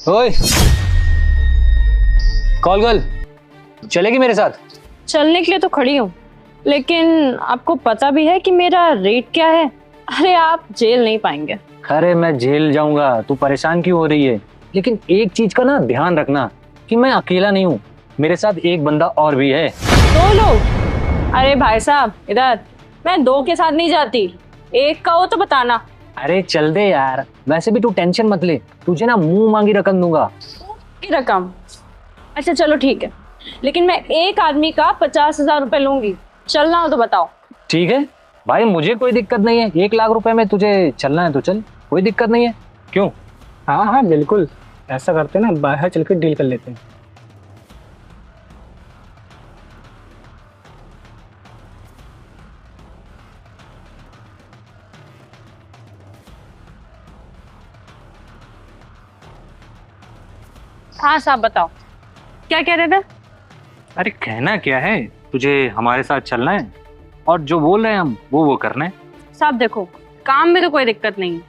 ओए call girl, चलेगी मेरे साथ? चलने के लिए तो खड़ी हूँ, लेकिन आपको पता भी है कि मेरा रेट क्या है? अरे आप जेल नहीं पाएंगे। अरे मैं जेल जाऊंगा, तू परेशान क्यों हो रही है? लेकिन एक चीज का ना ध्यान रखना कि मैं अकेला नहीं हूँ, मेरे साथ एक बंदा और भी है। 2 लोग? अरे भाई साहब इधर, मैं 2 के साथ नहीं जाती, 1 का हो तो बताना। अरे चल दे यार, वैसे भी तू टेंशन मत ले, तुझे ना मुंह मांगी रकम दूंगा। की रकम? अच्छा चलो ठीक है, लेकिन मैं एक आदमी का 50,000 रुपए लूंगी। चलना हो तो बताओ। ठीक है भाई, मुझे कोई दिक्कत नहीं है, 1 लाख रुपए में तुझे चलना है तो चल, कोई दिक्कत नहीं है। क्यों? हाँ हाँ बिल्कुल, ऐसा करते हैं ना, बाहर चल के डील कर लेते हैं। हाँ साहब बताओ, क्या कह रहे थे? अरे कहना क्या है, तुझे हमारे साथ चलना है और जो बोल रहे हैं हम वो करना है। साहब देखो, काम में तो कोई दिक्कत नहीं है,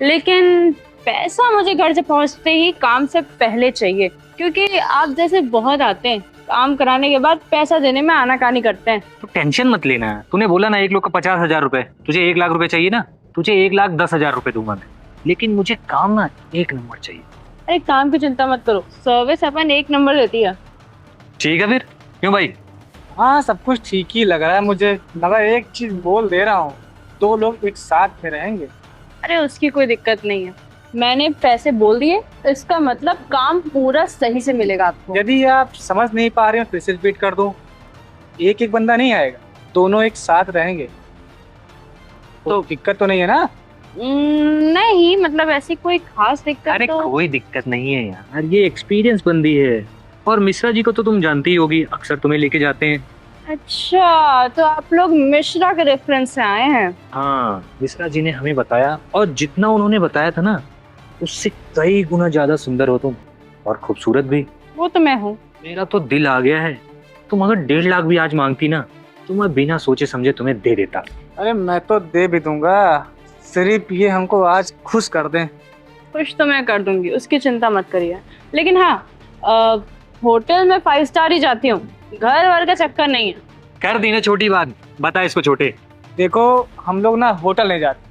लेकिन पैसा मुझे घर से पहुंचते ही काम से पहले चाहिए, क्योंकि आप जैसे बहुत आते हैं, काम कराने के बाद पैसा देने में आनाकानी करते हैं। तो टेंशन मत लेना, तूने बोला ना 1 लोग का 50,000 रुपए, तुझे 1 लाख रुपए चाहिए ना, तुझे 1,10,000 रुपए दूंगा मैं, लेकिन मुझे काम ना 1 नंबर चाहिए। अरे काम की चिंता मत करो, सर्विस अपन 1 नंबर देती है। ठीक है फिर, क्यों भाई? हाँ सब कुछ ठीक ही लग रहा है मुझे, मगर एक चीज बोल दे रहा हूँ, 2 लोग एक साथ में रहेंगे। अरे उसकी कोई दिक्कत नहीं है, मैंने पैसे बोल दिए, इसका मतलब काम पूरा सही से मिलेगा आपको। यदि आप समझ नहीं पा रहे हो फिर से रिपीट कर दो, एक एक बंदा नहीं आएगा, दोनों एक साथ रहेंगे। तो दिक्कत तो नहीं है ना? नहीं मतलब ऐसी कोई खास दिक्कत अरे तो। कोई दिक्कत नहीं है यार, ये एक्सपीरियंस बंदी है, और मिश्रा जी को तो तुम जानती ही होगी, अक्सर तुम्हें लेके जाते हैं। अच्छा तो आप लोग मिश्रा के रेफरेंस से आए हैं? हाँ, मिश्रा जी ने हमें बताया, और जितना उन्होंने बताया था ना, उससे कई गुना ज्यादा सुंदर हो तुम, और खूबसूरत भी। वो तो मैं हूँ। मेरा तो दिल आ गया है, तुम अगर 1.5 लाख भी आज मांगती ना, तो मैं बिना सोचे समझे तुम्हें दे देता। अरे मैं तो दे भी दूंगा, सिर्फ ये हमको आज खुश कर दें। खुश तो मैं कर दूंगी, उसकी चिंता मत करिए, लेकिन हाँ होटल में 5 स्टार ही जाती हूँ, घर वर का चक्कर नहीं है। कर दी ना छोटी बात, बता इसको छोटे। देखो हम लोग ना होटल नहीं जाते,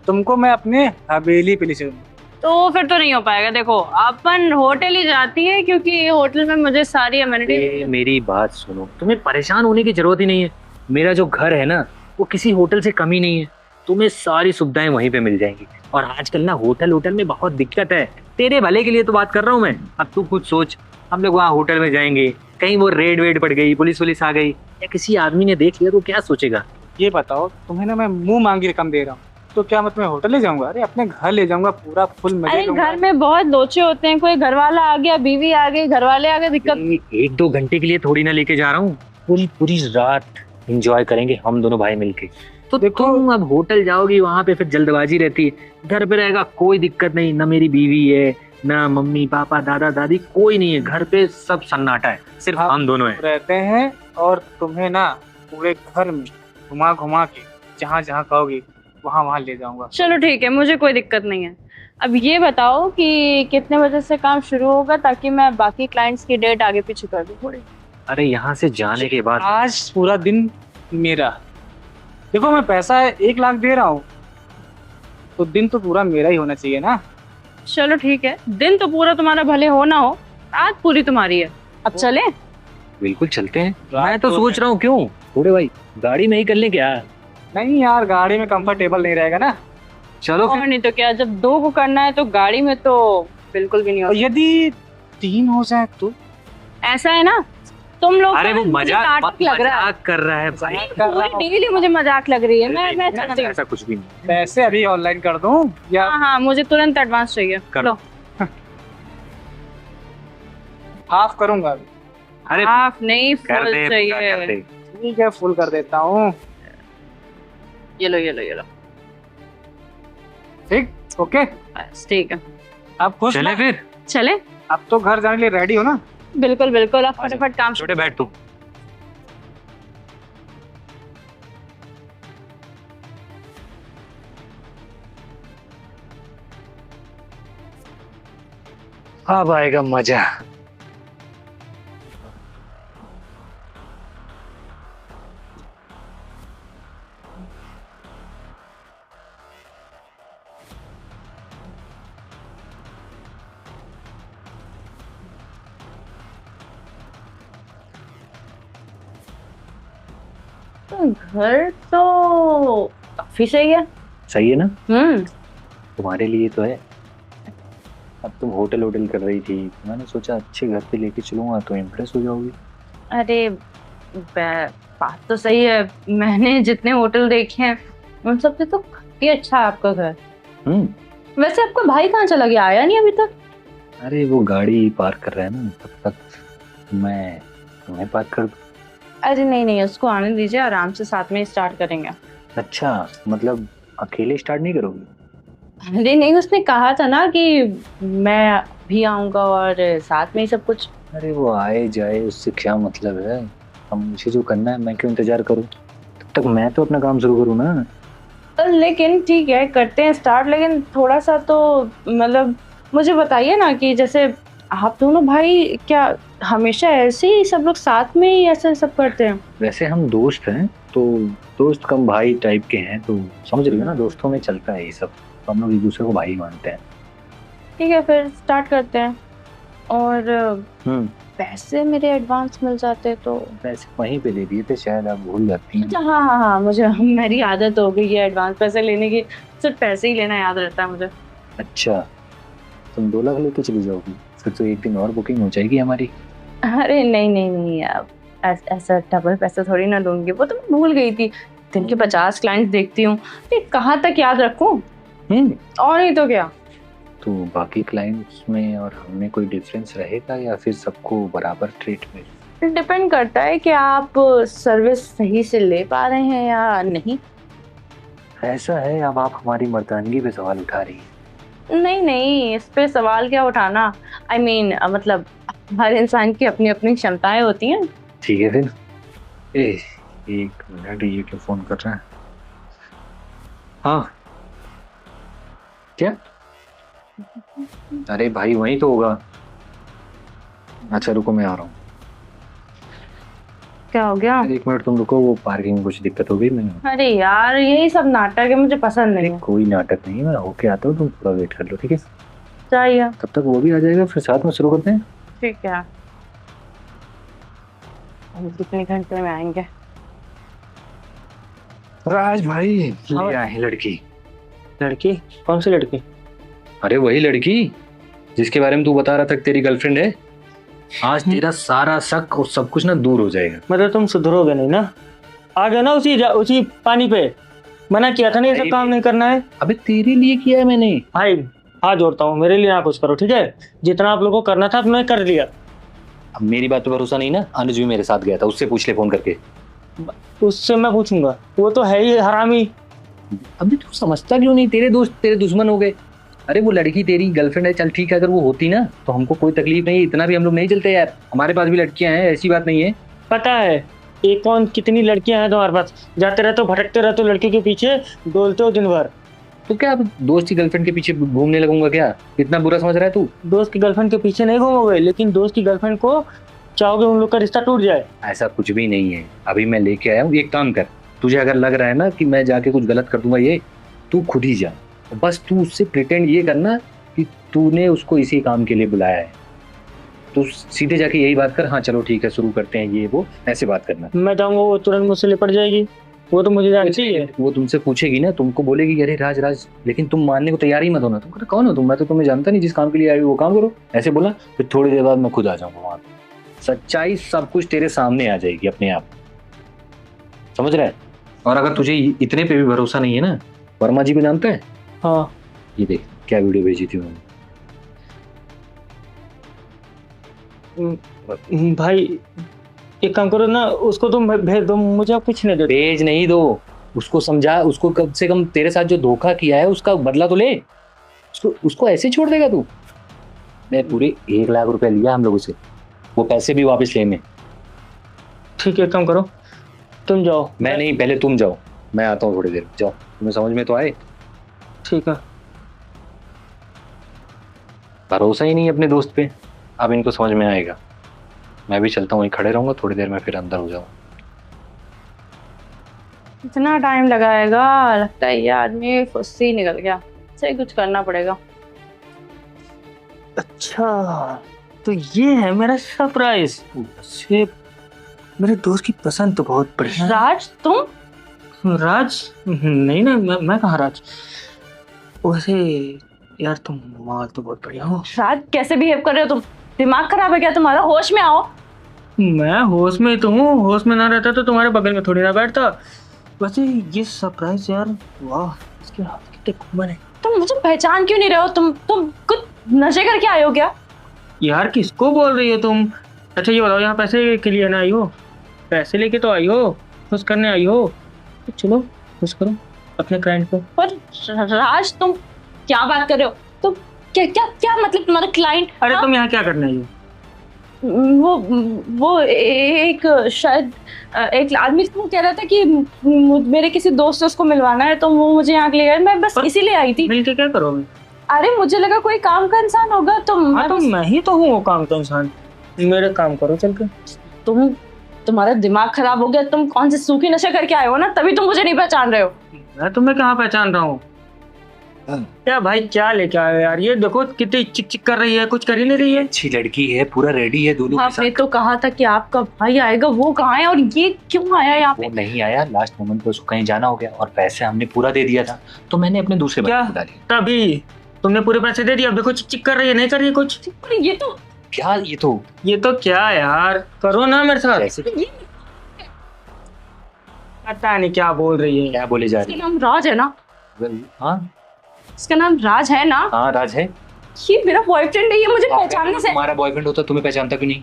तुमको मैं अपने हवेली पे ले चलूंगा। तो फिर तो नहीं हो पाएगा। देखो अपन होटल ही जाती है, क्योंकि होटल में मुझे सारी अमेनिटी। मेरी बात सुनो, तुम्हें परेशान होने की जरूरत ही नहीं है, मेरा जो घर है ना वो किसी होटल से कम ही नहीं है, तुम्हें सारी सुविधाएं वहीं पे मिल जाएंगी। और आजकल ना होटल में बहुत दिक्कत है, तेरे भले के लिए तो बात कर रहा हूँ मैं। अब तू खुद सोच, हम लोग वहाँ होटल में जाएंगे, कहीं वो रेड वेड पड़ गई, पुलिस वुलिस आ गई, या किसी आदमी ने देख लिया तो क्या सोचेगा? ये बताओ, तुम्हें ना मैं मुंह मांगी रकम दे रहा हूँ, तो क्या मैं तुम्हें होटल ले जाऊंगा? अरे अपने घर ले जाऊंगा, पूरा फुल मजे अरे लूंगा। घर में बहुत लोचे होते हैं, कोई घर वाला आ गया, बीवी आ गई, घर वाले आ गए, दिक्कत। 1-2 घंटे के लिए थोड़ी ना लेके जा रहा हूँ, पूरी पूरी रात एंजॉय करेंगे हम दोनों भाई मिलके। तो देखो तुम अब होटल जाओगी, वहां पे फिर जल्दबाजी रहती है, घर पे रहेगा कोई दिक्कत नहीं, ना मेरी बीवी है, ना मम्मी पापा दादा दादी, कोई नहीं है घर पे, सब सन्नाटा है, सिर्फ हम दोनों हैं। रहते हैं, और तुम्हें ना पूरे घर में घुमा घुमा के जहाँ जहाँ कहोगी वहाँ वहाँ ले जाऊंगा। चलो ठीक है, मुझे कोई दिक्कत नहीं है। अब ये बताओ कि कितने बजे से काम शुरू होगा, ताकि मैं बाकी क्लाइंट्स की डेट आगे पीछे कर दूं थोड़ी। अरे यहाँ से जाने के बाद आज पूरा दिन मेरा, देखो मैं पैसा 1 लाख दे रहा हूँ, तो दिन तो पूरा मेरा ही होना चाहिए ना। चलो ठीक है, दिन तो पूरा तुम्हारा भले हो ना हो, रात पूरी तुम्हारी है। अब चले? बिल्कुल चलते हैं, रात मैं तो को सोच रहा हूँ, क्यों थोड़े भाई गाड़ी में ही कर लें क्या? नहीं यार, गाड़ी में कंफर्टेबल नहीं रहेगा ना। चलो और फिर। नहीं तो क्या, जब 2 को करना है तो गाड़ी में तो बिल्कुल भी नहीं और हो। यदि 3 हो जाए तो? ऐसा है ना, तुम लोग अरे वो मुझे नाटक लग रहा है, मजाक कर रहा है भाई। पूरी डील ही मुझे मजाक लग रही है। मैं चलती हूँ। ऐसा कुछ भी नहीं। पैसे अभी ऑनलाइन कर दूं या? हाँ हाँ, मुझे तुरंत एडवांस चाहिए। कर लो। हाफ करूंगा अभी। अरे हाफ नहीं, कर फुल दे, कर चाहिए। दे। ठीक है, फुल कर देता हूँ। ये लो ये लो ये लो। ठीक, ओके। बस ठीक है, आप खुश चले ना? फिर। चले। अब तो घर जाने के लिए रेडी हो ना? बिल्कुल बिल्कुल, अब फटाफट काम छोटे बैठ तू। अब आएगा मजा। घर तो काफी सही है। सही है ना? हम्म। तुम्हारे लिए तो है। अब तुम होटल होटल कर रही थी, मैंने सोचा अच्छे घर पे लेके चलूंगा तो इम्प्रेस हो जाओगी। अरे बात तो सही है, मैंने जितने होटल देखे हैं उन सब से तो काफी अच्छा है आपका घर। वैसे आपका भाई कहाँ चला गया, आया नहीं अभी तक? अरे वो गाड़ी पार्क कर रहा है ना, तब तक मैं तुम्हें पार्क कर दूं। अरे नहीं नहीं, उसको आने दीजिए, आराम से साथ में स्टार्ट करेंगे। अच्छा, मतलब अकेले स्टार्ट नहीं करोगी? अरे नहीं, उसने कहा था ना कि मैं भी आऊंगा और साथ में ही सब कुछ। अरे वो आए जाए उससे क्या मतलब है, अब मुझे जो करना है मैं क्यों इंतजार करूं, तब तक मैं तो अपना काम शुरू करूं ना। लेकिन ठीक है, करते हैं स्टार्ट, लेकिन थोड़ा सा तो मतलब मुझे बताइए ना कि जैसे आप दोनों भाई क्या हमेशा ऐसे ही सब लोग साथ में ही ऐसे सब करते हैं? वैसे हम दोस्त हैं, तो दोस्त कम भाई टाइप के हैं, तो समझ रही हो ना, दोस्तों में चलता है ये सब, तो हम लोग एक दूसरे को भाई मानते हैं। ठीक है, फिर स्टार्ट करते हैं। और पैसे मेरे एडवांस मिल जाते तो। पैसे वहीं पे दे दिए थे, शायद आप भूल जाती हैं। अच्छा हाँ हाँ हाँ, मुझे मेरी आदत हो गई है एडवांस पैसे लेने की, सिर्फ पैसे ही लेना याद रहता है मुझे। अच्छा, तुम 2 लाख लेके चली जाओगी, फिर तो एक दिन और बुकिंग हो जाएगी हमारी। अरे नहीं नहीं नहीं, अब ऐसा डबल पैसा थोड़ी ना दूंगी, वो तो मैं भूल गई थी। दिन के 50 क्लाइंट्स देखती हूँ, ये कहाँ तक याद रखूं? और नहीं तो क्या। तो बाकी क्लाइंट्स में और हमें कोई डिफरेंस रहेगा या फिर सबको बराबर ट्रीट में? डिपेंड करता है कि आप सर्विस सही से ले पा रहे हैं या नहीं। ऐसा है, अब आप हमारी मर्दानगी पे सवाल उठा रही हैं। नहीं नहीं, इस पे सवाल क्या उठाना, I mean, मतलब हर इंसान की अपनी अपनी क्षमताएं होती हैं। ठीक है फिर। एक मिनट, ये क्यों फोन कर रहा है? हाँ, क्या? अरे भाई वहीं तो होगा। अच्छा रुको, मैं आ रहा हूँ। क्या हो गया? 1 मिनट तुम रुको, वो पार्किंग में कुछ दिक्कत हो गई। मैं अरे यार, यही सब नाटक है, मुझे पसंद नहीं है। कोई नाटक नहीं है, मैं होके आता हूँ, तुम थोड़ा वेट कर लो, ठीक है? चाहिए। तब तक वो भी आ जाएगा, फिर साथ में शुरू करते हैं। ठीक है, कितने घंटे में आएंगे? राज भाई ले आए हैं लड़की। लड़की? कौन सी लड़की? अरे वही लड़की जिसके बारे में तू बता रहा था कि तेरी गर्लफ्रेंड है। आज तेरा सारा शक और सब कुछ ना दूर हो जाएगा। मतलब तुम सुधरोगे नहीं ना? आ गए ना उसी पानी पे। मना किया था ना ये सब काम नहीं करना है। अबे तेरे लिए किया है मैंने। भाई हाथ जोड़ता हूँ, मेरे लिए ना कुछ करो, ठीक है? जितना आप लोगों को करना था मैं कर लिया। अब मेरी बात पे भरोसा नहीं ना? अनुज भी मेरे साथ गया था, उससे पूछ ले फोन करके। उससे मैं पूछूंगा, वो तो है ही हरामी। अबे तू समझता क्यों नहीं? तेरे दोस्त तेरे दुश्मन हो गए। अरे वो लड़की तेरी गर्लफ्रेंड है, चल ठीक है, अगर वो होती ना तो हमको कोई तकलीफ नहीं, इतना भी हम लोग नहीं चलते यार, हमारे पास भी लड़कियां हैं, ऐसी बात नहीं है। पता है एक कौन कितनी लड़कियां हैं तुम्हारे पास, जाते रहते हो भटकते रहते हो लड़की के पीछे, डोलते हो दिन भर। तो क्या अब दोस्त की गर्लफ्रेंड के पीछे घूमने लगूंगा क्या? इतना बुरा समझ रहा है तू? दोस्त की गर्लफ्रेंड के पीछे नहीं घूमोगे, लेकिन दोस्त की गर्लफ्रेंड को चाहोगे उन लोग का रिश्ता टूट जाए। ऐसा कुछ भी नहीं है, अभी मैं लेके आया हूँ। एक काम कर, तुझे अगर लग रहा है ना कि मैं जाके कुछ गलत कर दूंगा, ये तू खुद ही जा, बस तू उससे प्रिटेंड ये करना कि तूने उसको इसी काम के लिए बुलाया है। तू सीधे जाके यही बात कर, हाँ चलो ठीक है शुरू करते हैं, ये वो ऐसे बात करना। मैं जाऊंगा वो तुरंत मुझसे लिपट जाएगी, वो तो मुझे जानती है। वो तुमसे पूछेगी ना, तुमको बोलेगी कि अरे राज राज, लेकिन तुम मानने को तैयार ही मत होना। तुम कहते कौन हो तुम? मैं तो तुम्हें जानता नहीं, जिस काम के लिए आई हो वो काम करो, ऐसे बोला। फिर थोड़ी देर बाद मैं खुद आ जाऊंगा वहां पे, सच्चाई सब कुछ तेरे सामने आ जाएगी अपने आप, समझ रहा है? और अगर तुझे इतने पे भी भरोसा नहीं है ना, वर्मा जी को जानता है? हाँ। ये देख क्या वीडियो भेजी थी उन्होंने। भाई एक काम करो ना, उसको तुम भेज दो, मुझे आप कुछ नहीं दे। भेज नहीं दो, उसको समझा, उसको कम से कम तेरे साथ जो धोखा किया है उसका बदला तो ले। उसको ऐसे छोड़ देगा तू? मैं पूरे 1 लाख रुपए लिया हम लोगों से, वो पैसे भी वापस लेने। ठीक है, काम करो, तुम जाओ। मैं नहीं, पहले तुम जाओ, मैं आता हूँ थोड़ी देर, जाओ। तुम्हें समझ में तो आए? ठीक है। भरोसा ही नहीं अपने दोस्त पे। अब इनको समझ में आएगा। मैं भी चलता हूँ, वहीं खड़े रहूंगा, थोड़ी देर में फिर अंदर हो जाऊँ। इतना टाइम लगाएगा, लगता है ये आदमी फुस्सी ही निकल गया। सही कुछ करना पड़ेगा। अच्छा, तो ये है मेरा सरप्राइज। वैसे मेरे दोस्त की पसंद तो बहुत बढ़िया है। राज तुम? राज? नहीं ना, मैं कहाँ राज। वैसे यार तुम माल तो बहुत बढ़िया हो। राज कैसे बिहेव कर रहे हो तुम? दिमाग खराब है क्या तुम्हारा? होश में आओ। मैं होश में तो हूँ, होश में ना रहता तो तुम्हारे बगल में थोड़ी ना बैठता। वैसे ये सरप्राइज यार, वाह, इसके हाथ कितने घूमन है। तुम मुझे पहचान क्यों नहीं रहे हो? तुम कुछ नशे करके आए हो क्या? यार किसको बोल रही हो तुम? अच्छा ये बताओ, यहाँ पैसे के लिए ना आई हो? पैसे लेके तो आई हो, खुश करने आई हो। तो चलो खुश करो अपने क्लाइंट को। पर राज तुम क्या बात कर रहे हो? तुम क्या क्या क्या मतलब तुम्हारा क्लाइंट? अरे तुम यहाँ क्या करने आई हो? वो एक शायद एक आदमी को कह रहा था कि मेरे किसी दोस्त से उसको मिलवाना है, तो वो मुझे यहाँ ले गए। मैं बस इसीलिए आई थी। मिलके क्या करोगे? अरे मुझे लगा कोई काम का इंसान होगा। हाँ तो मैं ही तो हूँ वो काम का इंसान। मेरे काम करो चल के। तुम्हारा दिमाग खराब हो गया। तुम कौन से सूखी नशे करके आए हो ना, तभी तुम मुझे नहीं पहचान रहे हो। मैं तुम्हें कहाँ पहचान रहा हूँ? क्या भाई क्या लेके आए हो यार? ये देखो कितनी चिक चिक कर रही है, कुछ कर ही नहीं रही है। अच्छी लड़की है, पूरा रेडी है दोनों के आपने साथ। तो कहा था कि आपका भाई आएगा, वो कहाँ है और ये क्यों आया यहाँ पे? वो नहीं आया, लास्ट मोमेंट पे उसको कहीं जाना हो गया और पैसे हमने पूरा दे दिया था, तो मैंने अपने दूसरे क्या? बंदे को डाली। तभी तुमने पूरे पैसे दे दिए, अब देखो चिक चिक कर रही है, नहीं कर रही है कुछ। पर ये तो क्या ये तो क्या यार, करो ना मेरे साथ। कैसे पता नहीं क्या बोल रही है। क्या बोले जा इसका रही नाम राज है ना? है? हाँ इसका नाम राज है ना? हाँ राज है। ये मेरा बॉयफ्रेंड है, ये मुझे पहचानने से। तुम्हारा बॉयफ्रेंड होता तुम्हें पहचानता क्यों नहीं?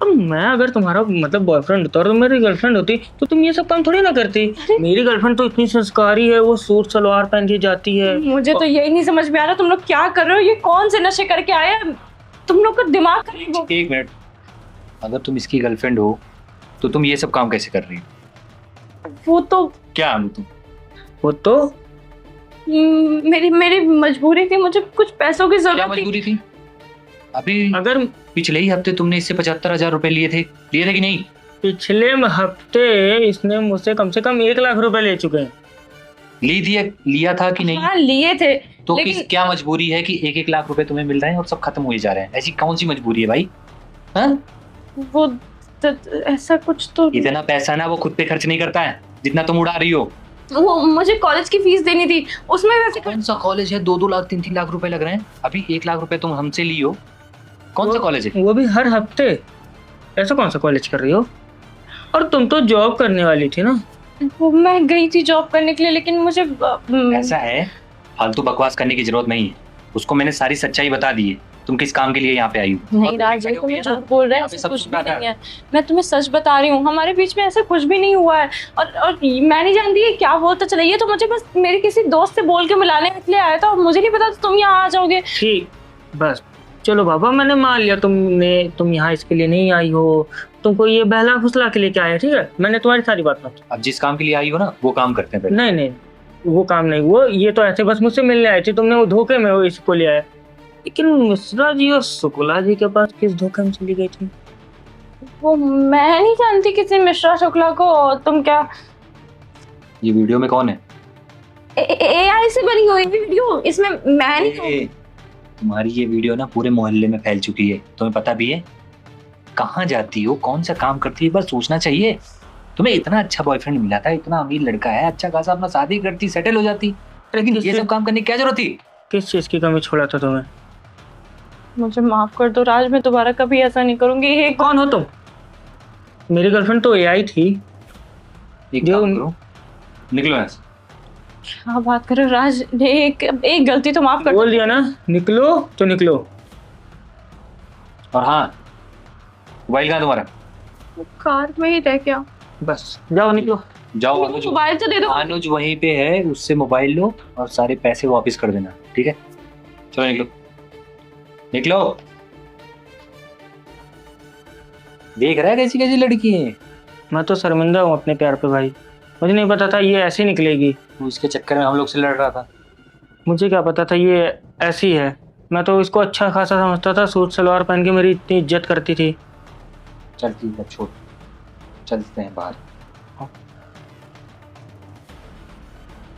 अब मैं अगर तुम्हारा मतलब बॉयफ्रेंड होता और तुम मेरी गर्लफ्रेंड होती तो तुम ये सब काम थोड़ी ना करती। मेरी गर्लफ्रेंड तो इतनी संस्कारी है, वो सूट सलवार पहन के जाती है। मुझे तो यही नहीं समझ में आ रहा तुम लोग क्या कर रहे हो। ये कौन से नशे करके आए हैं? तुम लोग का दिमाग खराब हो। एक मिनट, अगर तुम इसकी गर्लफ्रेंड हो तो तुम ये सब काम कैसे कर रही हो? वो तो क्या तुम? वो तो मेरी मेरी मजबूरी थी, मुझे कुछ पैसों की क्या जरूरत थी। मजबूरी थी? अभी अगर पिछले ही हफ्ते तुमने इससे 75,000 रुपए लिए थे कि नहीं? पिछले हफ्ते इसने मुझसे कम से कम 1 लाख रुपए ले चुके हैं। लिया था कि नहीं? हाँ लिए थे। तो लेकिन क्या मजबूरी है कि 1-1 लाख रुपए तुम्हें मिल रहे हैं और सब खत्म हुए जा रहे हैं? ऐसी कौन सी मजबूरी है भाई? हाँ? वो ऐसा कुछ तो इतना पैसा ना वो खुद पे खर्च नहीं करता है जितना तुम उड़ा रही हो। वो मुझे कॉलेज की फीस देनी थी, उसमें वैसे कौन सा कॉलेज है? 2-2 लाख 3-3 लाख रुपए लग रहे हैं। अभी 1 लाख रुपए तुम हमसे लियो। कौन सा कॉलेज है? वो भी हर हफ्ते। ऐसा कौन सा कॉलेज कर रही हो? और तुम तो जॉब करने वाली थी ना? वो मैं गई थी जॉब करने के लिए, लेकिन मुझे ऐसा है, फालतू बकवास करने की जरूरत नहीं है। उसको मैंने सारी सच्चाई बता दी है, तुम किस काम के लिए यहाँ पे आई हो। नहीं राज, ये तुम झूठ बोल रहे हैं। पे ऐसा सब कुछ सुना भी था। नहीं है। मैं तुम्हें सच बता रही हूँ, हमारे बीच में ऐसा कुछ भी नहीं हुआ है। और मैं नहीं जानती कि क्या बोलता चला। ये तो मुझे बस मेरे किसी दोस्त से बोल के मिलाने के लिए आया था, और मुझे नहीं पता तुम यहाँ आ जाओगे। ठीक, बस चलो बाबा, मैंने मान लिया तुम यहाँ इसके लिए नहीं आई हो, तुमको ये बहला फुसला के लिए क्या आया। ठीक है, मैंने तुम्हारी सारी बात मान। अब जिस काम के लिए आई हो ना वो काम करते हैं पहले। नहीं नहीं, वो काम नहीं। वो ये तो ऐसे बस मुझसे मिलने आई थी, तुमने वो धोखे में वो इसको ले आया। लेकिन मिश्रा जी और शुक्ला जी के पास किस धोखे में चली गई थी? वो मैं नहीं जानती किसी मिश्रा शुक्ला को। तुम क्या ये वीडियो में कौन है? AI से बनी हुई वीडियो? इसमें मैं नहीं हूँ। तुम्हारी ये वीडियो ना पूरे मोहल्ले में फैल चुकी है, तुम्हें पता भी है? कहाँ जाती हो, कौन सा काम करती है, बस सोचना चाहिए। तुम्हें इतना अच्छा बॉयफ्रेंड मिला था, इतना अमीर लड़का है, अच्छा खासा अपना शादी करती, सेटल हो जाती, लेकिन ये सब काम करने की क्या जरूरत थी? किस चीज की कमी छोड़ा था तुम्हें? मुझे माफ कर दो राज, मैं दोबारा कभी ऐसा नहीं करूंगी। ये कौन हो तुम? मेरी गर्लफ्रेंड तो AI थी। एक जो- काम करो, निकलो यहाँ से। क्या बात कर रहे हो राज? एक गलती तो माफ कर दो। बोल दिया ना, निकलो तो निकलो। और हाँ, मोबाइल कहाँ है तुम्हारा? कार में ही रह गया। बस जाओ निकलो। जाओ अनुज, मोबाइल तो दे दो। अनुज वहीं पे है, उससे मोबाइल लो और सारे पैसे वापस कर देना, ठीक है? चलो निकलो, निकलो। देख रहा है कैसी कैसी लड़की है? मैं तो शर्मिंदा हूँ अपने प्यार पे भाई। मुझे नहीं पता था ये ऐसी निकलेगी। वो इसके चक्कर में हम लोग से लड़ रहा था। मुझे क्या पता था ये ऐसी है। मैं तो इसको अच्छा खासा समझता था, सूट सलवार पहन के मेरी इतनी इज्जत करती थी। चल ठीक है, छोड़, चलते हैं बाहर।